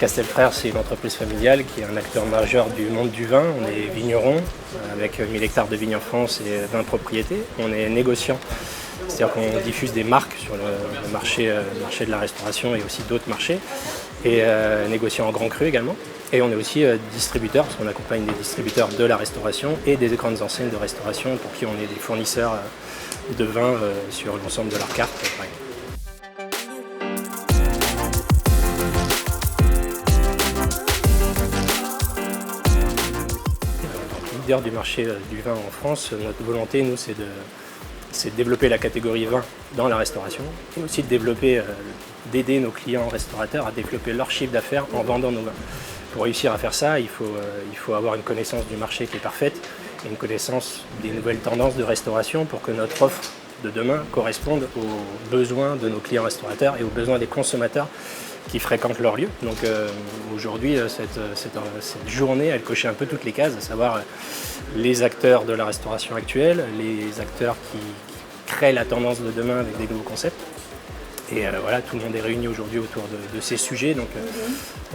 Castel Frères, c'est une entreprise familiale qui est un acteur majeur du monde du vin. On est vigneron avec 1000 hectares de vignes en France et 20 propriétés. On est négociant, c'est-à-dire qu'on diffuse des marques sur le marché de la restauration et aussi d'autres marchés, et négociant en grand cru également. Et on est aussi distributeur, parce qu'on accompagne des distributeurs de la restauration et des grandes enseignes de restauration pour qui on est des fournisseurs de vin sur l'ensemble de leur carte. Leader du marché du vin en France, notre volonté, nous, c'est de développer la catégorie vin dans la restauration et aussi d'aider nos clients restaurateurs à développer leur chiffre d'affaires en vendant nos vins. Pour réussir à faire ça, il faut avoir une connaissance du marché qui est parfaite et une connaissance des nouvelles tendances de restauration pour que notre offre de demain corresponde aux besoins de nos clients restaurateurs et aux besoins des consommateurs qui fréquentent leur lieu. Donc aujourd'hui, cette journée, elle cochait un peu toutes les cases, à savoir les acteurs de la restauration actuelle, les acteurs qui créent la tendance de demain avec des nouveaux concepts. Et voilà, tout le monde est réuni aujourd'hui autour de ces sujets, donc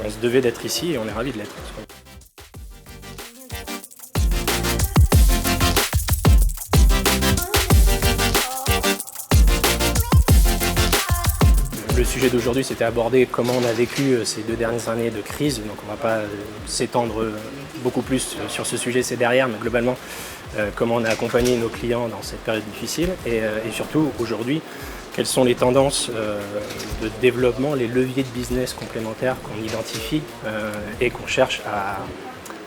on se devait d'être ici et on est ravis de l'être. Le sujet d'aujourd'hui, c'était aborder comment on a vécu ces 2 dernières années de crise, donc on ne va pas s'étendre beaucoup plus sur ce sujet, c'est derrière, mais globalement, comment on a accompagné nos clients dans cette période difficile et surtout aujourd'hui, quelles sont les tendances de développement, les leviers de business complémentaires qu'on identifie et qu'on cherche à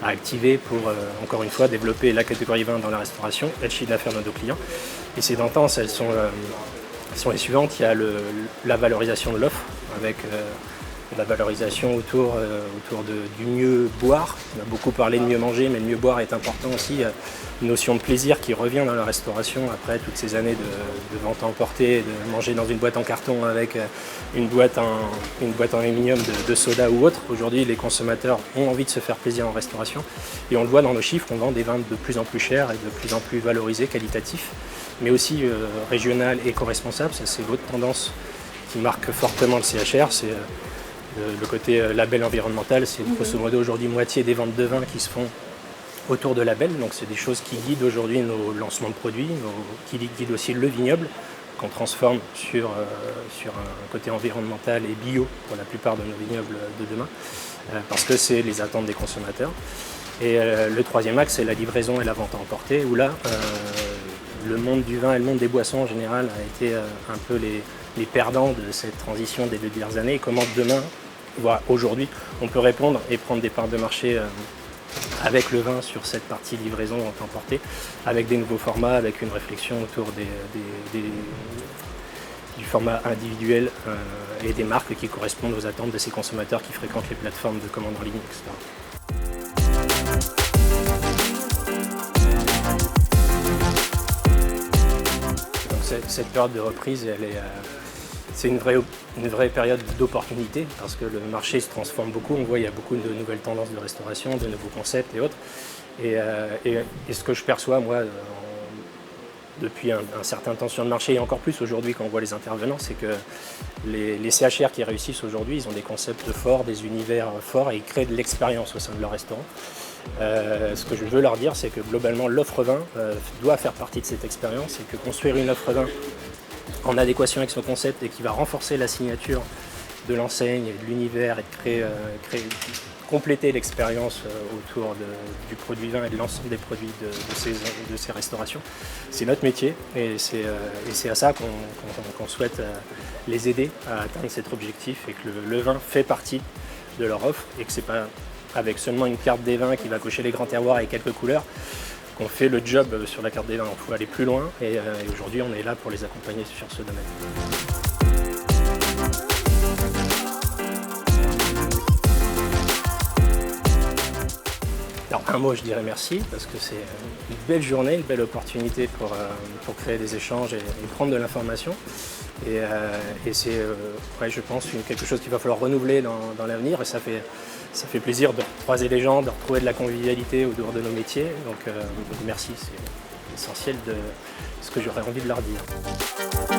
activer pour, encore une fois, développer la catégorie vin dans la restauration et le chiffre d'affaires de nos clients. Et ces tendances, elles sont les suivantes. Il y a la valorisation de l'offre, avec la valorisation autour du mieux boire. On a beaucoup parlé de mieux manger, mais le mieux boire est important aussi. Une notion de plaisir qui revient dans la restauration après toutes ces années de vente à emporter, de manger dans une boîte en carton avec une boîte en aluminium de soda ou autre. Aujourd'hui, les consommateurs ont envie de se faire plaisir en restauration et on le voit dans nos chiffres, on vend des vins de plus en plus chers et de plus en plus valorisés, qualitatifs, mais aussi régional et éco-responsable. Ça, c'est l'autre tendance qui marque fortement le CHR. C'est le côté label environnemental. C'est grosso modo aujourd'hui moitié des ventes de vin qui se font autour de labels. Donc c'est des choses qui guident aujourd'hui nos lancements de produits, qui guident aussi le vignoble, qu'on transforme sur un côté environnemental et bio pour la plupart de nos vignobles de demain, parce que c'est les attentes des consommateurs. Et le troisième axe, c'est la livraison et la vente à emporter, où là, le monde du vin et le monde des boissons en général a été un peu les perdants de cette transition des 2 dernières années. Et comment demain, voire aujourd'hui, on peut répondre et prendre des parts de marché avec le vin sur cette partie livraison à emporter, avec des nouveaux formats, avec une réflexion autour du format individuel et des marques qui correspondent aux attentes de ces consommateurs qui fréquentent les plateformes de commande en ligne, etc. Cette période de reprise, c'est une vraie période d'opportunité parce que le marché se transforme beaucoup. On voit il y a beaucoup de nouvelles tendances de restauration, de nouveaux concepts et autres. Et ce que je perçois, moi, depuis un certain temps sur le marché, et encore plus aujourd'hui quand on voit les intervenants, c'est que les CHR qui réussissent aujourd'hui, ils ont des concepts forts, des univers forts et ils créent de l'expérience au sein de leur restaurant. Ce que je veux leur dire, c'est que globalement l'offre vin doit faire partie de cette expérience et que construire une offre vin en adéquation avec son concept et qui va renforcer la signature de l'enseigne et de l'univers et de compléter l'expérience autour du produit vin et de l'ensemble des produits de ces restaurations. C'est notre métier et c'est à ça qu'on souhaite les aider à atteindre cet objectif et que le vin fait partie de leur offre et que c'est pas avec seulement une carte des vins qui va cocher les grands terroirs et quelques couleurs qu'on fait le job sur la carte des vins. Il faut aller plus loin et aujourd'hui on est là pour les accompagner sur ce domaine. Alors un mot, je dirais merci parce que c'est une belle journée, une belle opportunité pour créer des échanges et prendre de l'information. Et c'est, je pense, quelque chose qu'il va falloir renouveler dans l'avenir. Et ça fait plaisir de croiser les gens, de retrouver de la convivialité autour de nos métiers. Donc merci, c'est essentiel de ce que j'aurais envie de leur dire.